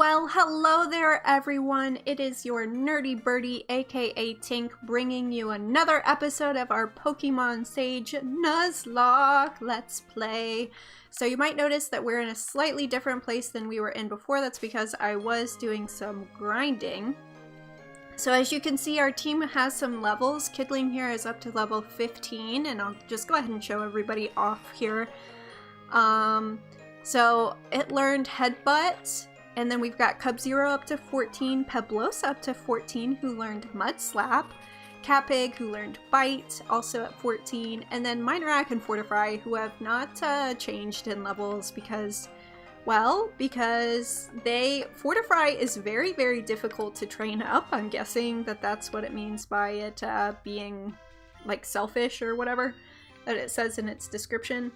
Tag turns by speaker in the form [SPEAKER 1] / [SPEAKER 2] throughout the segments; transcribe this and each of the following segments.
[SPEAKER 1] Well, hello there everyone, it is your nerdy birdie aka Tink bringing you another episode of our Pokemon Sage Nuzlocke Let's Play. So you might notice that we're in a slightly different place than we were in before. That's because I was doing some grinding. So as you can see, our team has some levels. Kidling here is up to level 15, and I'll just go ahead and show everybody off here. So it learned Headbutt. And then we've got Cub-Zero up to 14, Peblos up to 14, who learned Mud Slap, Capig, who learned Bite, also at 14, and then Minorak and Fortify, who have not changed in levels because, well, Fortify is very, very difficult to train up. I'm guessing that that's what it means by it being, like, selfish or whatever that it says in its description.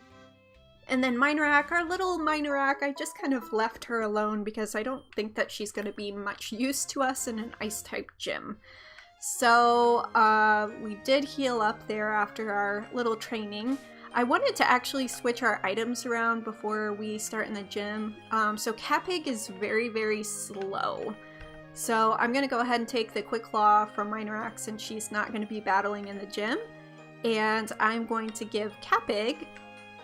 [SPEAKER 1] And then Minorak, our little Minorak, I just kind of left her alone because I don't think that she's going to be much use to us in an Ice-type gym. So we did heal up there after our little training. I wanted to actually switch our items around before we start in the gym. So Capig is very, very slow. So I'm going to go ahead and take the Quick Claw from Minorak since she's not going to be battling in the gym. And I'm going to give Capig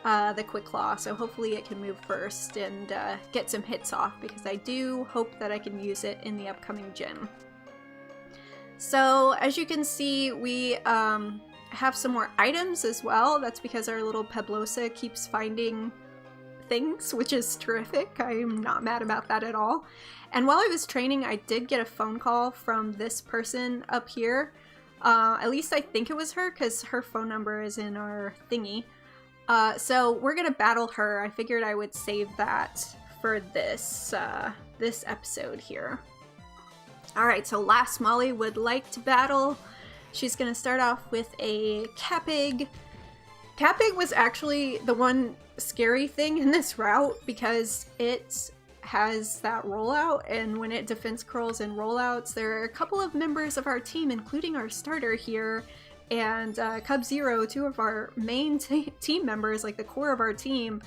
[SPEAKER 1] the Quick Claw, so hopefully it can move first and get some hits off, because I do hope that I can use it in the upcoming gym. So as you can see, we have some more items as well. That's because our little Peblosa keeps finding things, which is terrific. I'm not mad about that at all. And while I was training, I did get a phone call from this person up here. At least I think it was her, because her phone number is in our thingy. So we're gonna battle her. I figured I would save that for this this episode here. Alright, so Last Molly would like to battle. She's gonna start off with a Capig. Capig was actually the one scary thing in this route because it has that rollout, and when it defense curls and rollouts, there are a couple of members of our team, including our starter here, and Cub-Zero, two of our main team members, like the core of our team,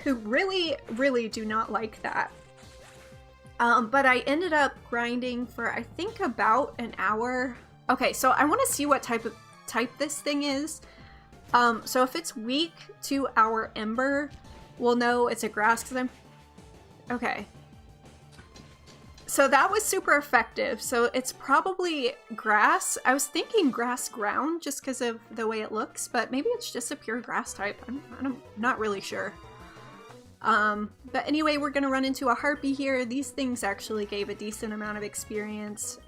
[SPEAKER 1] who really, really do not like that. But I ended up grinding for, I think, about an hour. Okay, so I want to see what type this thing is. So if it's weak to our Ember, we'll know it's a grass, because I'm... Okay. So that was super effective. So it's probably grass. I was thinking grass ground just because of the way it looks, but maybe it's just a pure grass type. I'm not really sure. But anyway, we're gonna run into a Harpy here. These things actually gave a decent amount of experience.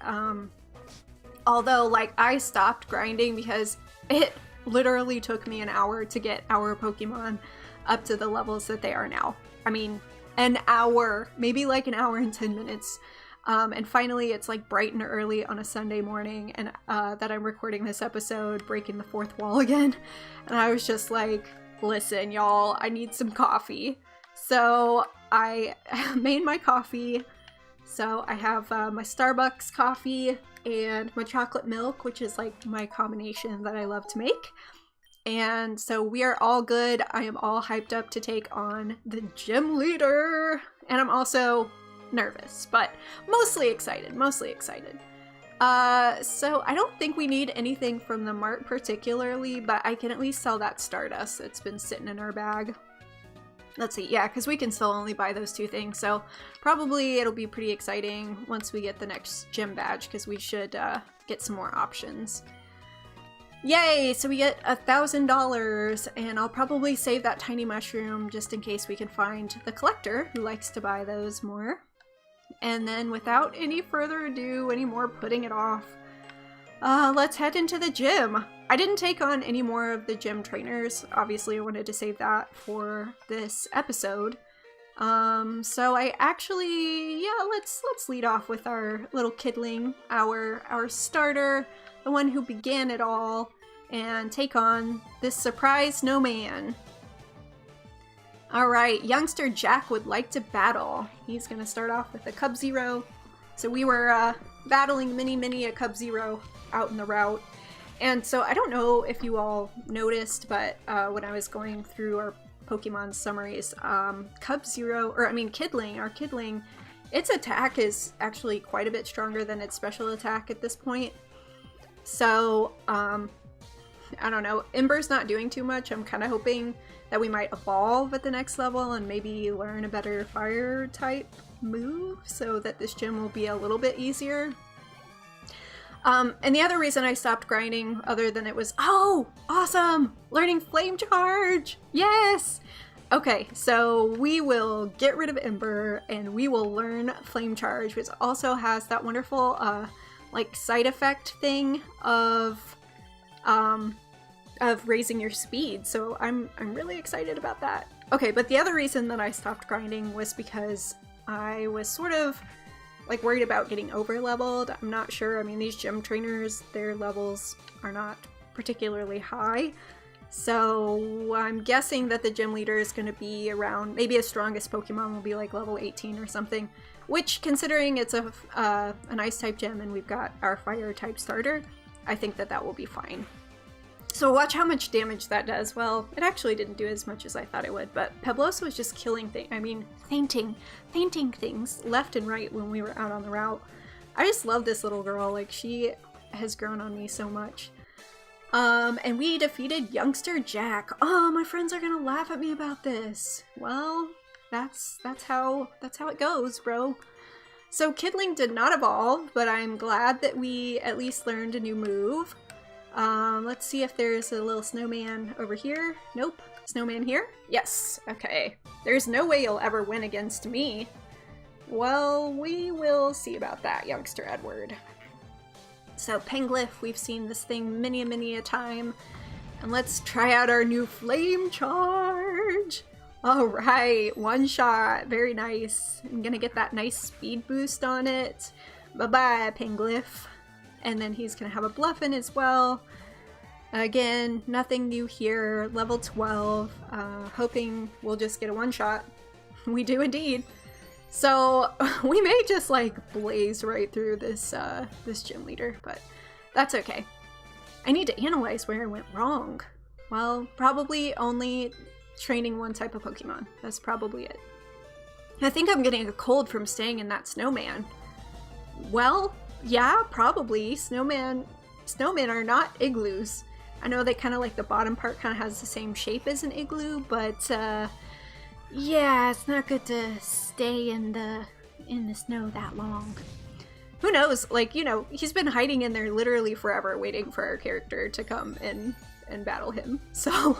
[SPEAKER 1] Although, like, I stopped grinding because it literally took me an hour to get our Pokemon up to the levels that they are now. I mean, an hour, maybe like an hour and 10 minutes. And finally, it's like bright and early on a Sunday morning, and that I'm recording this episode, breaking the fourth wall again. And I was just like, listen, y'all, I need some coffee. So I made my coffee. So I have my Starbucks coffee and my chocolate milk, which is like my combination that I love to make. And so we are all good. I am all hyped up to take on the gym leader. And I'm also nervous, but mostly excited, So I don't think we need anything from the mart particularly, but I can at least sell that Stardust that's been sitting in our bag. Let's see, yeah, because we can still only buy those two things, so probably it'll be pretty exciting once we get the next gym badge, because we should get some more options. Yay! So we get $1,000, and I'll probably save that tiny mushroom just in case we can find the collector who likes to buy those more. And then without any further ado, any more putting it off, let's head into the gym. I didn't take on any more of the gym trainers. Obviously, I wanted to save that for this episode. So I actually, yeah, let's lead off with our little kidling, our starter, the one who began it all, and take on this surprise snowman. Alright, youngster Jack would like to battle. He's gonna start off with a Cub-Zero. So we were battling mini a Cub-Zero out in the route. And so I don't know if you all noticed, but when I was going through our Pokemon summaries, Cub-Zero, or I mean Kidling, our Kidling Its attack is actually quite a bit stronger than its special attack at this point. So, I don't know. Ember's not doing too much. I'm kind of hoping that we might evolve at the next level and maybe learn a better fire type move so that this gym will be a little bit easier. And the other reason I stopped grinding, other than it was, oh, awesome! Learning Flame Charge! Yes! Okay, so we will get rid of Ember and we will learn Flame Charge, which also has that wonderful, like, side effect thing of raising your speed. So I'm really excited about that. Okay, but the other reason that I stopped grinding was because I was sort of like worried about getting over leveled. I'm not sure. I mean, these gym trainers, their levels are not particularly high. So I'm guessing that the gym leader is going to be around, maybe his strongest Pokemon will be like level 18 or something, which, considering it's an ice type gym and we've got our fire type starter, I think that that will be fine. So watch how much damage that does. Well, it actually didn't do as much as I thought it would, but Pablosa was just killing things. I mean, fainting things left and right when we were out on the route. I just love this little girl. Like, she has grown on me so much. And we defeated Youngster Jack. Oh, my friends are gonna laugh at me about this. Well, that's how it goes, bro. So Kidling did not evolve, but I'm glad that we at least learned a new move. Let's see if there's a little snowman over here. Nope. Snowman here? Yes. Okay. There's no way you'll ever win against me. Well, we will see about that, youngster Edward. So Penglyph, we've seen this thing many a time. And let's try out our new Flame Charge! Alright, one shot. Very nice. I'm gonna get that nice speed boost on it. Bye-bye, Penglyph. And then he's gonna have a Bluffin as well. Again, nothing new here. Level 12. Hoping we'll just get a one-shot. We do indeed. So we may just like blaze right through this this gym leader, but that's okay. I need to analyze where I went wrong. Well, probably only training one type of Pokemon. That's probably it. I think I'm getting a cold from staying in that snowman. Well, yeah, probably. Snowmen are not igloos. I know they kind of like the bottom part kind of has the same shape as an igloo, but yeah, it's not good to stay in the snow that long. Who knows? Like, you know, he's been hiding in there literally forever, waiting for our character to come and battle him. So,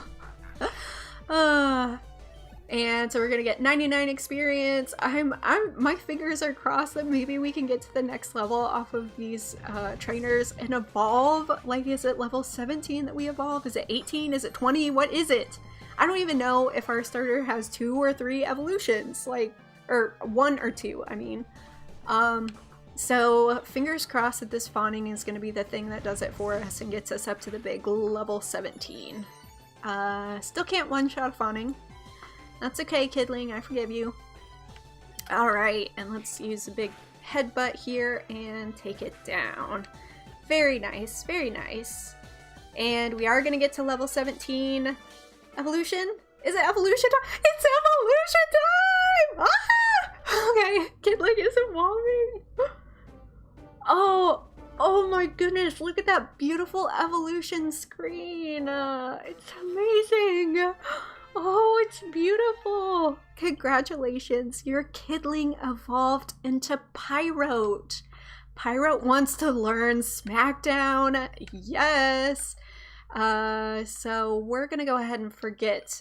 [SPEAKER 1] and so we're gonna get 99 experience. My fingers are crossed that maybe we can get to the next level off of these trainers and evolve. Like, is it level 17 that we evolve? Is it 18? Is it 20? What is it? I don't even know if our starter has 2 or 3 evolutions, like, or 1 or 2, I mean. So fingers crossed that this fawning is going to be the thing that does it for us and gets us up to the big level 17. Still can't one-shot fawning. That's okay, Kidling, I forgive you. Alright, and let's use a big headbutt here and take it down. Very nice, very nice. And we are going to get to level 17. Evolution? Is it evolution time? It's evolution time! Ah! Okay, Kidling is evolving. Oh my goodness, look at that beautiful evolution screen. It's amazing. Oh, it's beautiful. Congratulations, your Kidling evolved into Pyrote. Pyrote wants to learn Smackdown. Yes. So we're gonna go ahead and forget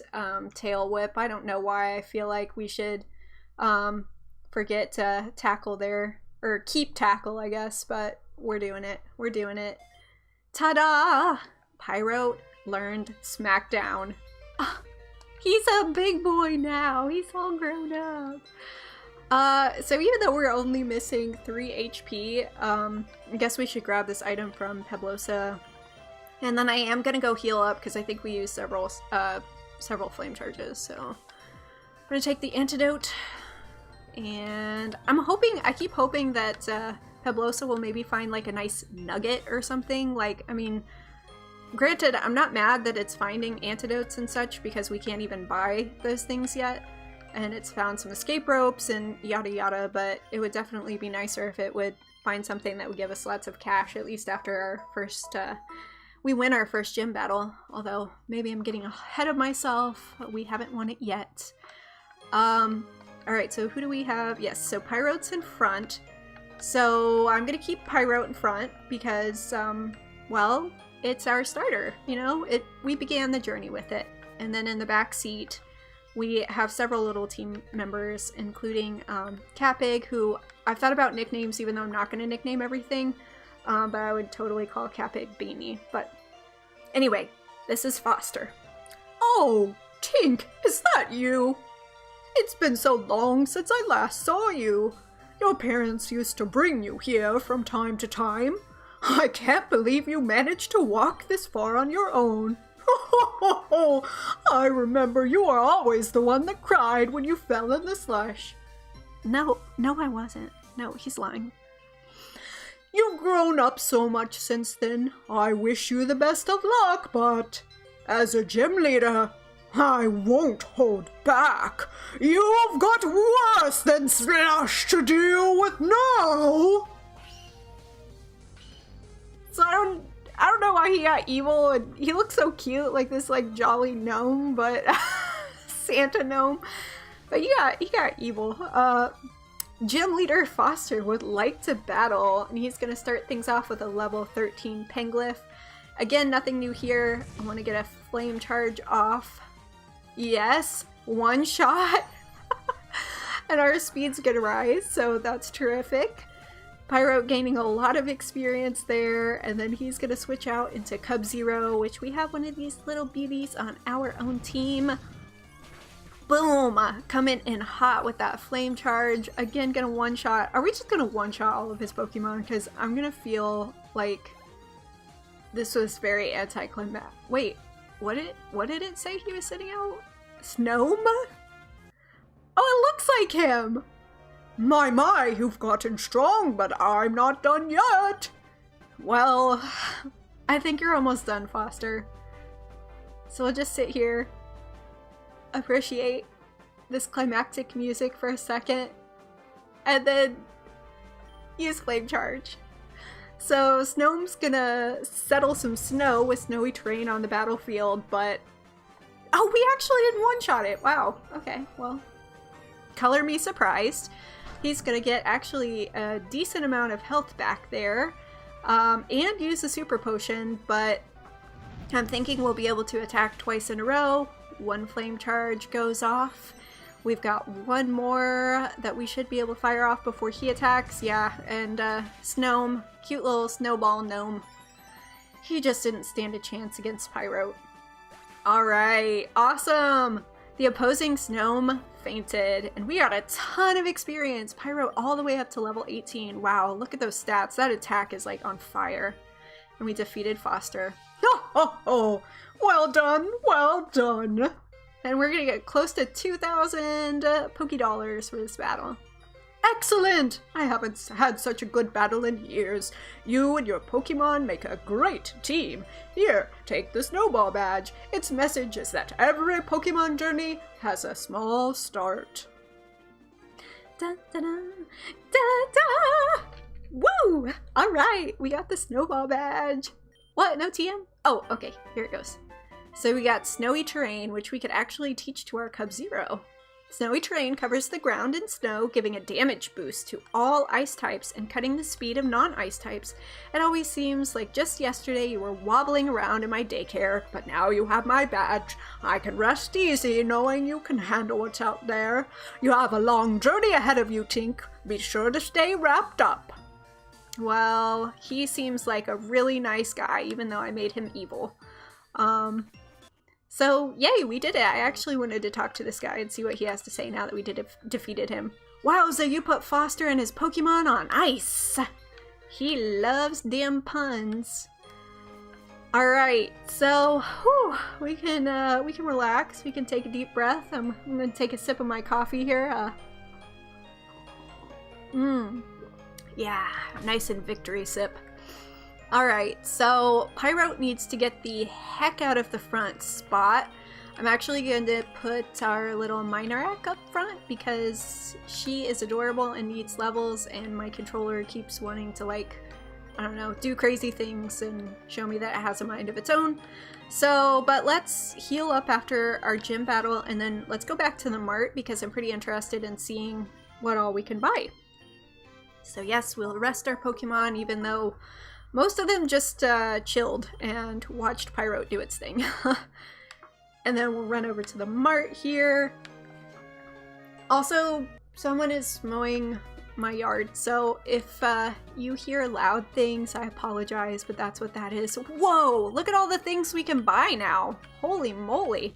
[SPEAKER 1] Tail Whip. I don't know why I feel like we should forget Tackle there, or keep Tackle, I guess, but we're doing it. We're doing it. Ta-da! Pyrote learned Smackdown. He's a big boy now. He's all grown up. So even though we're only missing 3 HP, I guess we should grab this item from Pablosa. And then I am gonna go heal up because I think we used several flame charges. So I'm gonna take the antidote, and I keep hoping that Pablosa will maybe find like a nice nugget or something. Like, I mean, granted, I'm not mad that it's finding antidotes and such because we can't even buy those things yet. and it's found some escape ropes and yada yada, but it would definitely be nicer if it would find something that would give us lots of cash, at least after our first, we win our first gym battle. Although, maybe I'm getting ahead of myself. We haven't won it yet. Alright, so who do we have? Yes, so Pyrote's in front. So I'm gonna keep Pyrote in front because, well, it's our starter, you know? We began the journey with it. And then in the back seat, we have several little team members, including Capig, who I've thought about nicknames, even though I'm not going to nickname everything, but I would totally call Capig Beanie. But anyway, this is Foster. Oh, Tink, is that you? It's been so long since I last saw you. Your parents used to bring you here from time to time. I can't believe you managed to walk this far on your own. I remember you were always the one that cried when you fell in the slush. No, I wasn't. No, he's lying. You've grown up so much since then. I wish you the best of luck, but as a gym leader, I won't hold back. You've got worse than Slush to deal with now. So I don't know why he got evil, and he looks so cute, like this like jolly gnome, but Santa gnome. But he got evil. Gym leader Foster would like to battle, and he's gonna start things off with a level 13 Penglyph. Again, nothing new here. I want to get a flame charge off. Yes, one shot. And our speed's gonna rise, so that's terrific. Pyrote gaining a lot of experience there, and then he's gonna switch out into Cub Zero, which we have one of these little beauties on our own team. Boom! Coming in hot with that flame charge. Again, gonna one-shot. Are we just gonna one-shot all of his Pokemon? Because I'm gonna feel like this was very anticlimactic. Wait, what did it say he was sitting out? Snome? Oh, it looks like him! My, you've gotten strong, but I'm not done yet! Well, I think you're almost done, Foster. So we'll just sit here, appreciate this climactic music for a second, and then use Flame Charge. So Snome's gonna settle some snow with snowy terrain on the battlefield, but... Oh, we actually didn't one-shot it! Wow, okay, well... Color me surprised. He's gonna get actually a decent amount of health back there, and use the super potion, but I'm thinking we'll be able to attack twice in a row. One flame charge goes off. We've got one more that we should be able to fire off before he attacks. Yeah, and Snome, cute little snowball gnome. He just didn't stand a chance against Pyrote. Alright, awesome! The opposing Snome fainted, and we got a ton of experience. Pyrote all the way up to level 18. Wow, look at those stats. That attack is like on fire. And we defeated Foster. Oh, well done, well done. And we're gonna get close to 2,000 Poké-Dollars for this battle. Excellent! I haven't had such a good battle in years. You and your Pokemon make a great team. Here, take the Snowball Badge. Its message is that every Pokemon journey has a small start. Da da da da da! Woo! Alright, we got the Snowball Badge. What? No TM? Oh, okay, here it goes. So we got Snowy Terrain, which we could actually teach to our Cub Zero. Snowy Terrain covers the ground in snow, giving a damage boost to all ice types and cutting the speed of non-ice types. It always seems like just yesterday you were wobbling around in my daycare, but now you have my badge. I can rest easy knowing you can handle what's out there. You have a long journey ahead of you, Tink. Be sure to stay wrapped up. Well, he seems like a really nice guy, even though I made him evil. So, yay, we did it. I actually wanted to talk to this guy and see what he has to say now that we defeated him. Wowza, you put Foster and his Pokemon on ice! He loves them puns. Alright, so, whew, we can relax. We can take a deep breath. I'm gonna take a sip of my coffee here. Yeah, nice and victory sip. Alright, so Pyrote needs to get the heck out of the front spot. I'm actually going to put our little Minorak up front because she is adorable and needs levels, and my controller keeps wanting to, like, I don't know, do crazy things and show me that it has a mind of its own. So, but let's heal up after our gym battle, and then let's go back to the mart because I'm pretty interested in seeing what all we can buy. So yes, we'll rest our Pokemon, even though most of them just chilled and watched Pyro do its thing. And then we'll run over to the mart here. Also, someone is mowing my yard, so if you hear loud things, I apologize, but that's what that is. Whoa! Look at all the things we can buy now! Holy moly!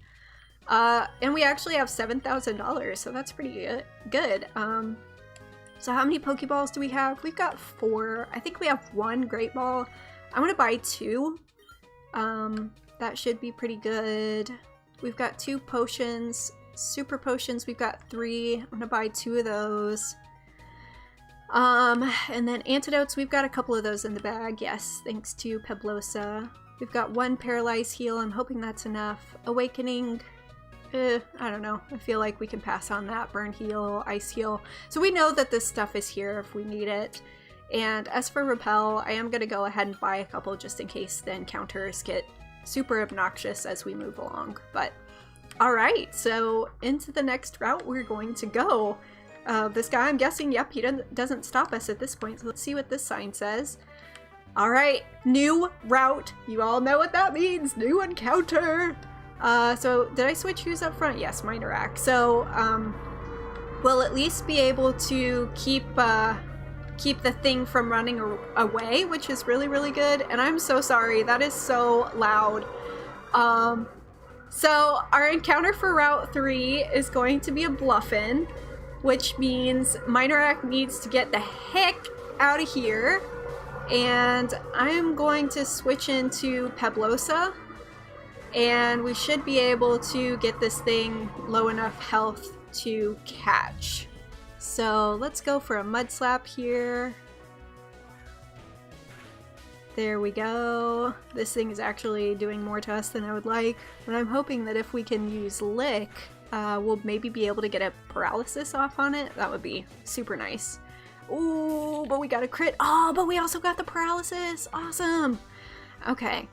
[SPEAKER 1] And we actually have $7,000, so that's pretty good. So how many Pokeballs do we have? We've got 4. I think we have 1 Great Ball. I want to buy 2. That should be pretty good. We've got 2 potions. Super potions, we've got 3. I'm gonna buy 2 of those. And then antidotes, we've got a couple of those in the bag. Yes, thanks to Peblosa. We've got 1 Paralyze Heal. I'm hoping that's enough. Awakening, I don't know. I feel like we can pass on that. Burn Heal, Ice Heal. So we know that this stuff is here if we need it. And as for Repel, I am gonna go ahead and buy a couple just in case the encounters get super obnoxious as we move along. But alright, so into the next route we're going to go. This guy, I'm guessing, yep, he doesn't stop us at this point, so let's see what this sign says. Alright, new route. You all know what that means. New encounter. So did I switch who's up front? Yes, Minorak. So we'll at least be able to keep the thing from running away, which is really, really good. And I'm so sorry, that is so loud. So our encounter for Route 3 is going to be a Bluffin, which means Minorak needs to get the heck out of here. And I'm going to switch into Peblosa, and we should be able to get this thing low enough health to catch. So let's go for a Mud Slap here. There we go. This thing is actually doing more to us than I would like, but I'm hoping that if we can use Lick, we'll maybe be able to get a paralysis off on it. That would be super nice. Ooh, but we got a crit. Oh, but we also got the paralysis. Awesome. Okay,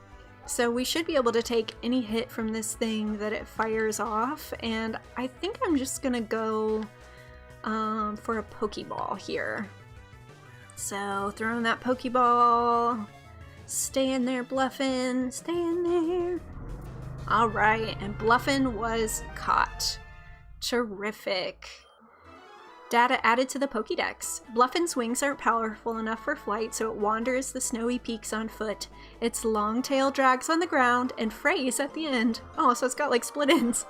[SPEAKER 1] so we should be able to take any hit from this thing that it fires off, and I think I'm just gonna go for a Pokeball here. So throwing that Pokeball. Stay in there, Bluffin. Stay in there. Alright, and Bluffin was caught. Terrific. Data added to the Pokédex. Bluffin's wings aren't powerful enough for flight, so it wanders the snowy peaks on foot. Its long tail drags on the ground and frays at the end. Oh, so it's got like split ends.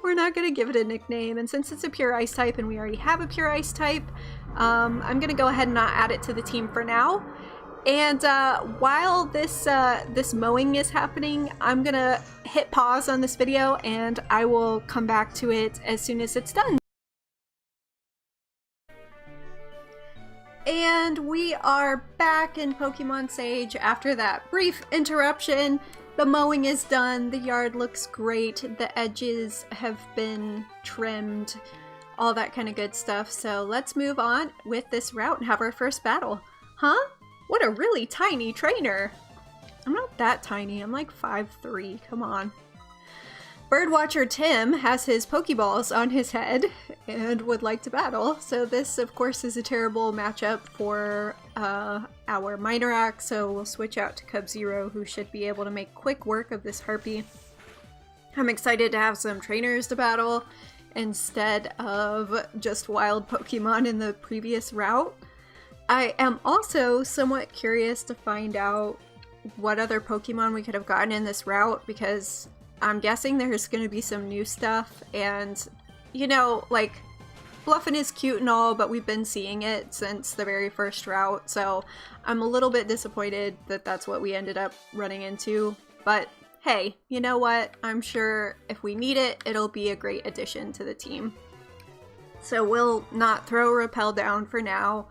[SPEAKER 1] We're not going to give it a nickname, and since it's a pure ice type and we already have a pure ice type, I'm going to go ahead and not add it to the team for now. And while this mowing is happening, I'm going to hit pause on this video and I will come back to it as soon as it's done. And we are back in Pokemon Sage after that brief interruption. The mowing is done, the yard looks great, the edges have been trimmed, all that kind of good stuff. So let's move on with this route and have our first battle. Huh? What a really tiny trainer! I'm not that tiny, I'm like 5'3", come on. Birdwatcher Tim has his Pokeballs on his head and would like to battle, so this of course is a terrible matchup for our Minorak, so we'll switch out to Cub Zero, who should be able to make quick work of this Harpy. I'm excited to have some trainers to battle instead of just wild Pokemon in the previous route. I am also somewhat curious to find out what other Pokemon we could have gotten in this route, because I'm guessing there's going to be some new stuff, and, you know, like, Bluffin is cute and all, but we've been seeing it since the very first route, so I'm a little bit disappointed that that's what we ended up running into. But hey, you know what? I'm sure if we need it, it'll be a great addition to the team. So we'll not throw Repel down for now.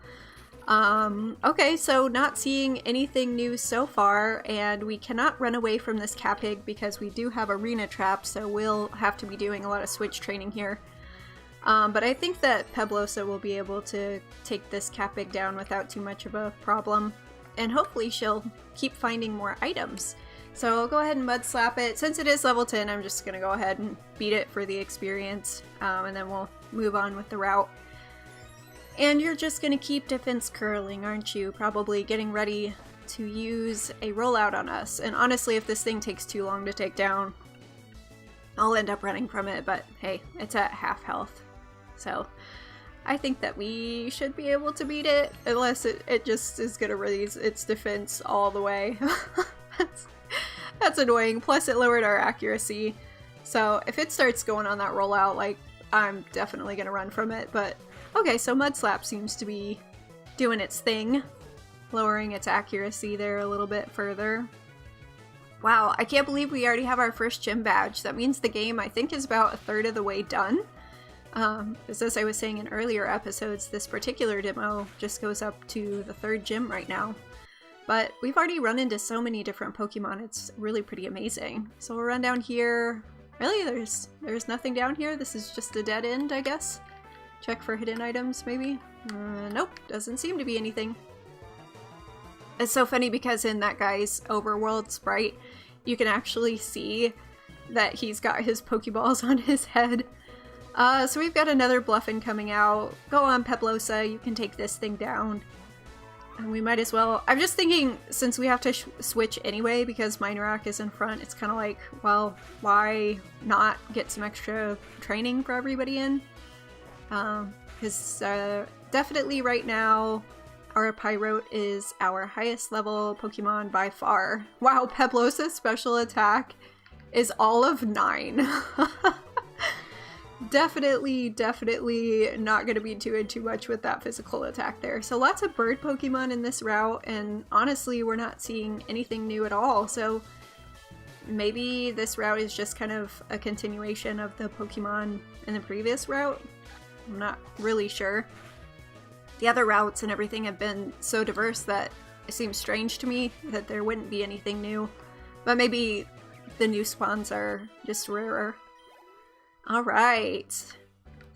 [SPEAKER 1] Okay, so not seeing anything new so far, and we cannot run away from this Capig because we do have arena trap, so we'll have to be doing a lot of switch training here. But I think that Peblosa will be able to take this Capig down without too much of a problem, and hopefully she'll keep finding more items. So I'll go ahead and Mud Slap it. Since it is level 10, I'm just gonna go ahead and beat it for the experience, and then we'll move on with the route. And you're just gonna keep defense curling, aren't you? Probably getting ready to use a rollout on us. And honestly, if this thing takes too long to take down, I'll end up running from it, but hey, it's at half health. So I think that we should be able to beat it, unless it just is gonna raise its defense all the way. That's annoying. Plus it lowered our accuracy. So if it starts going on that rollout, like, I'm definitely gonna run from it, but okay, so Mud Slap seems to be doing its thing, lowering its accuracy there a little bit further. Wow, I can't believe we already have our first gym badge. That means the game, I think, is about a third of the way done. As I was saying in earlier episodes, this particular demo just goes up to the 3rd gym right now. But we've already run into so many different Pokemon, it's really pretty amazing. So we'll run down here. Really, there's nothing down here? This is just a dead end, I guess? Check for hidden items, maybe? Nope, doesn't seem to be anything. It's so funny because in that guy's overworld sprite, you can actually see that he's got his Pokeballs on his head. So we've got another Bluffin coming out. Go on, Peblosa, you can take this thing down. And we might as well... I'm just thinking, since we have to switch anyway because Minorak is in front, it's kind of like, well, why not get some extra training for everybody in? Because definitely right now, our Pyrote is our highest level Pokemon by far. Wow, Peblosa's special attack is all of 9. Definitely not going to be doing too much with that physical attack there. So lots of bird Pokemon in this route, and honestly, we're not seeing anything new at all. So maybe this route is just kind of a continuation of the Pokemon in the previous route. I'm not really sure. The other routes and everything have been so diverse that it seems strange to me that there wouldn't be anything new. But maybe the new spawns are just rarer. Alright.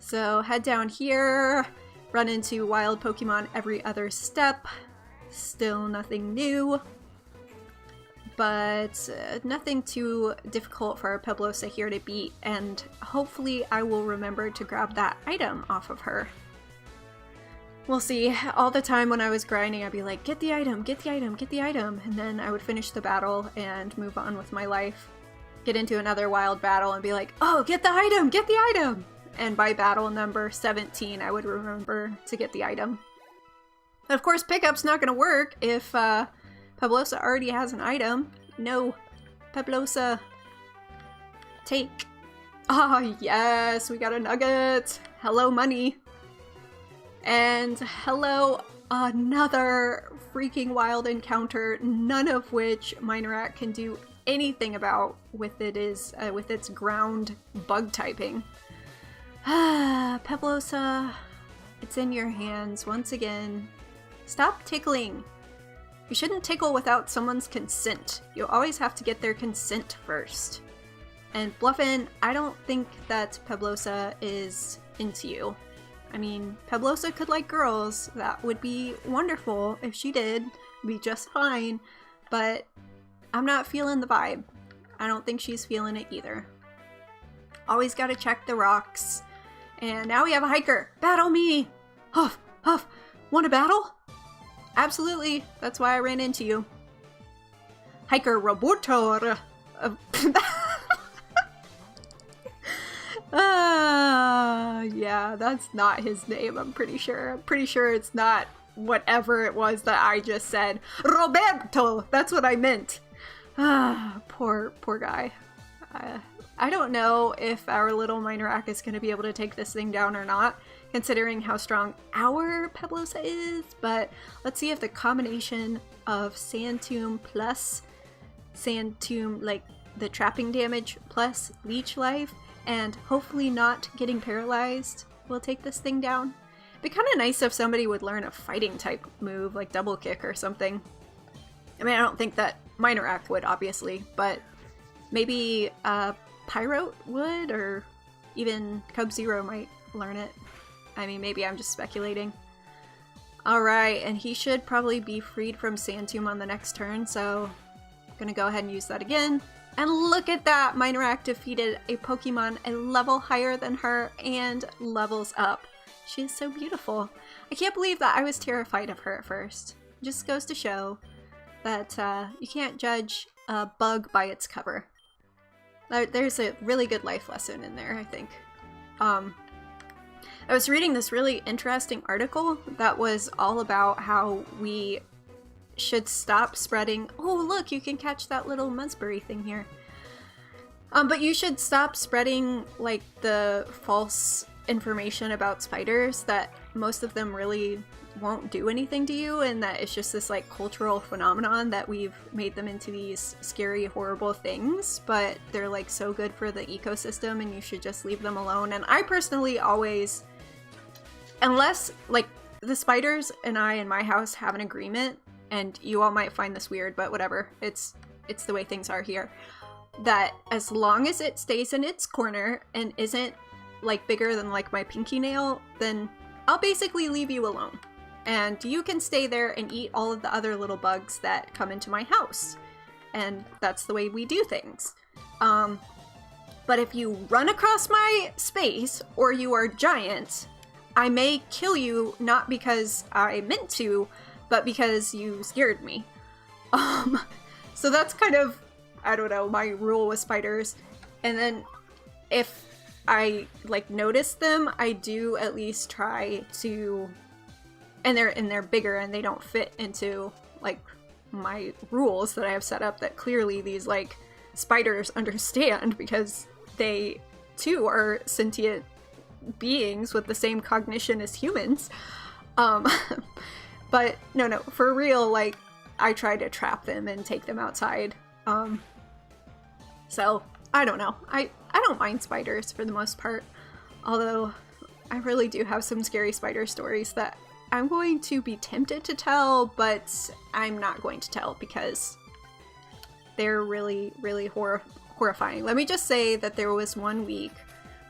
[SPEAKER 1] So head down here, run into wild Pokemon every other step. Still nothing new. But nothing too difficult for our Peblosa here to beat, and hopefully I will remember to grab that item off of her. We'll see. All the time when I was grinding, I'd be like, get the item, get the item, get the item, and then I would finish the battle and move on with my life. Get into another wild battle and be like, oh, get the item, get the item! And by battle number 17, I would remember to get the item. Of course, pickup's not gonna work if, Peblosa already has an item. No. Peblosa. Take. Ah, yes, we got a nugget. Hello, money. And hello, another freaking wild encounter, none of which Minorak can do anything about with its ground bug typing. Ah, Peblosa, it's in your hands once again. Stop tickling. You shouldn't tickle without someone's consent. You always have to get their consent first. And Bluffin, I don't think that Peblosa is into you. I mean, Peblosa could like girls. That would be wonderful if she did. Be just fine. But I'm not feeling the vibe. I don't think she's feeling it either. Always gotta check the rocks. And now we have a hiker. Battle me! Huff! Huff! Want to battle? Absolutely. That's why I ran into you. Hiker Robotor. Yeah, that's not his name, I'm pretty sure. I'm pretty sure it's not whatever it was that I just said. Roberto! That's what I meant. Poor guy. I don't know if our little Minorak is going to be able to take this thing down or not, considering how strong our Peblosa is, but let's see if the combination of Sand Tomb plus Sand Tomb, like the trapping damage plus Leech Life, and hopefully not getting paralyzed will take this thing down. It'd be kind of nice if somebody would learn a fighting type move, like double kick or something. I mean, I don't think that Minorak would, obviously, but maybe Pyrote would, or even Cub-Zero might learn it. I mean, maybe I'm just speculating. Alright, and he should probably be freed from Sand Tomb on the next turn, so I'm gonna go ahead and use that again. And look at that! Minorak defeated a Pokemon a level higher than her and levels up. She is so beautiful. I can't believe that I was terrified of her at first. It just goes to show that you can't judge a bug by its cover. There's a really good life lesson in there, I think. I was reading this really interesting article that was all about how we should stop spreading— oh look, you can catch that little Musberry thing here. But you should stop spreading like the false information about spiders, that most of them really won't do anything to you, and that it's just this like cultural phenomenon that we've made them into these scary, horrible things, but they're like so good for the ecosystem and you should just leave them alone. And I personally always, unless like the spiders and I in my house have an agreement, and you all might find this weird, but whatever, it's the way things are here, that as long as it stays in its corner and isn't like bigger than like my pinky nail, then I'll basically leave you alone. And you can stay there and eat all of the other little bugs that come into my house. And that's the way we do things. But if you run across my space, or you are giant, I may kill you, not because I meant to, but because you scared me. So that's kind of, I don't know, my rule with spiders. And then if I like notice them, I do at least try to— and they're bigger and they don't fit into like my rules that I have set up, that clearly these like spiders understand, because they too are sentient beings with the same cognition as humans. But no, for real, like I try to trap them and take them outside. So I don't know. I don't mind spiders for the most part, although I really do have some scary spider stories that I'm going to be tempted to tell, but I'm not going to tell because they're really, really horrifying. Let me just say that there was one week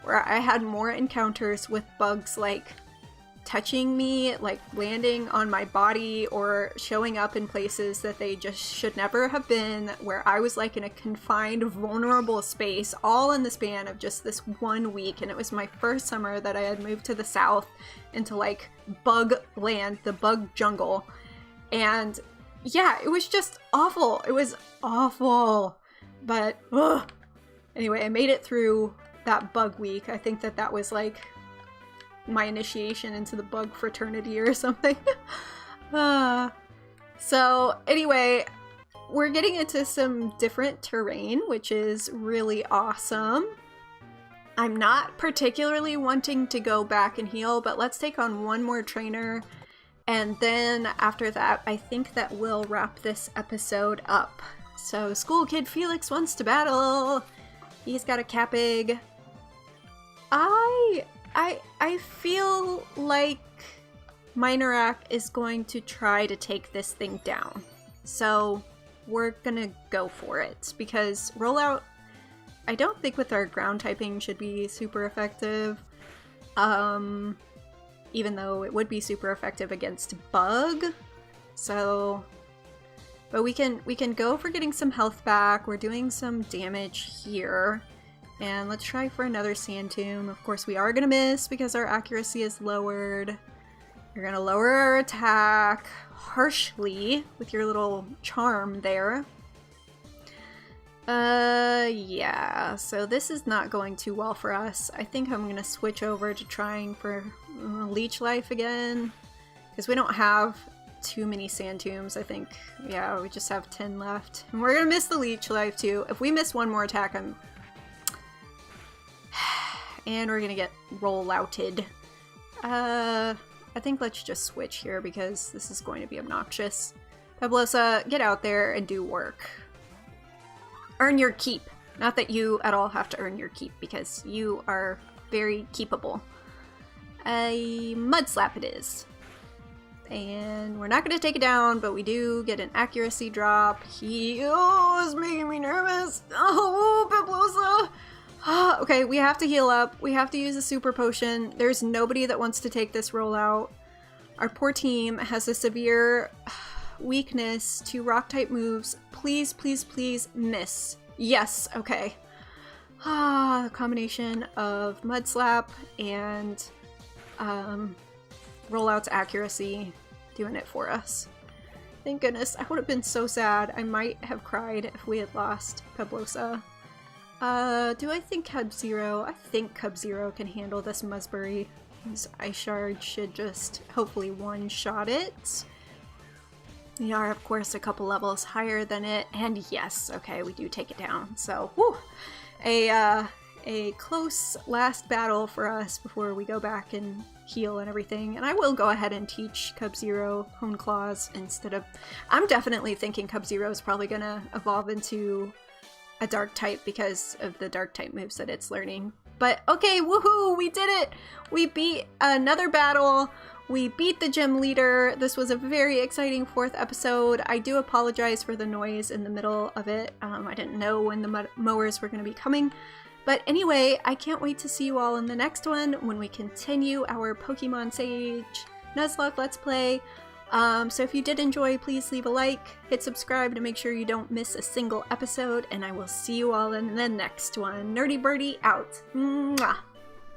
[SPEAKER 1] where I had more encounters with bugs like touching me, like landing on my body, or showing up in places that they just should never have been, where I was like in a confined, vulnerable space, all in the span of just this 1 week. And it was my first summer that I had moved to the south into like bug land, the bug jungle. And yeah, it was just awful. It was awful. But anyway, I made it through that bug week. I think that was like my initiation into the bug fraternity or something. So anyway, we're getting into some different terrain, which is really awesome. I'm not particularly wanting to go back and heal, but let's take on one more trainer, and then after that I think that we'll wrap this episode up. So School Kid Felix wants to battle. He's got a Capig. I feel like Minorak is going to try to take this thing down. So we're gonna go for it, because Rollout, I don't think with our ground typing should be super effective. Even though it would be super effective against Bug. So, but we can go for getting some health back. We're doing some damage here. And let's try for another Sand Tomb. Of course we are gonna miss because our accuracy is lowered. You're gonna lower our attack harshly with your little charm there. Yeah, so this is not going too well for us. I think I'm gonna switch over to trying for Leech Life again, because we don't have too many Sand Tombs. I think, yeah, we just have 10 left. And we're gonna miss the Leech Life too. If we miss one more attack, and we're gonna get roll-outed. I think let's just switch here because this is going to be obnoxious. Peblosa, get out there and do work. Earn your keep. Not that you at all have to earn your keep, because you are very keepable. a Mud Slap it is. And we're not going to take it down, but we do get an accuracy drop. Oh, it's making me nervous. Oh, Pablosa. Okay, we have to heal up. We have to use a super potion. There's nobody that wants to take this rollout. Our poor team has a severe weakness to rock type moves. Please, please, please miss. Yes, okay. The combination of Mud Slap and rollout's accuracy doing it for us. Thank goodness. I would have been so sad. I might have cried if we had lost Pablosa. Do I think Cub-Zero? I think Cub-Zero can handle this Musbury. His Ice Shard should just hopefully one-shot it. We are, of course, a couple levels higher than it, and yes, okay, we do take it down. So, whew, a close last battle for us before we go back and heal and everything. And I will go ahead and teach Cub-Zero Hone Claws instead of... I'm definitely thinking Cub-Zero is probably gonna evolve into a dark type because of the dark type moves that it's learning. But okay, woohoo, we did it! We beat another battle. We beat the gym leader. This was a very exciting 4th episode. I do apologize for the noise in the middle of it. I didn't know when the mowers were going to be coming. But anyway, I can't wait to see you all in the next one when we continue our Pokemon Sage Nuzlocke Let's Play. So if you did enjoy, please leave a like, hit subscribe to make sure you don't miss a single episode, and I will see you all in the next one. Nerdy Birdie out. Mwah!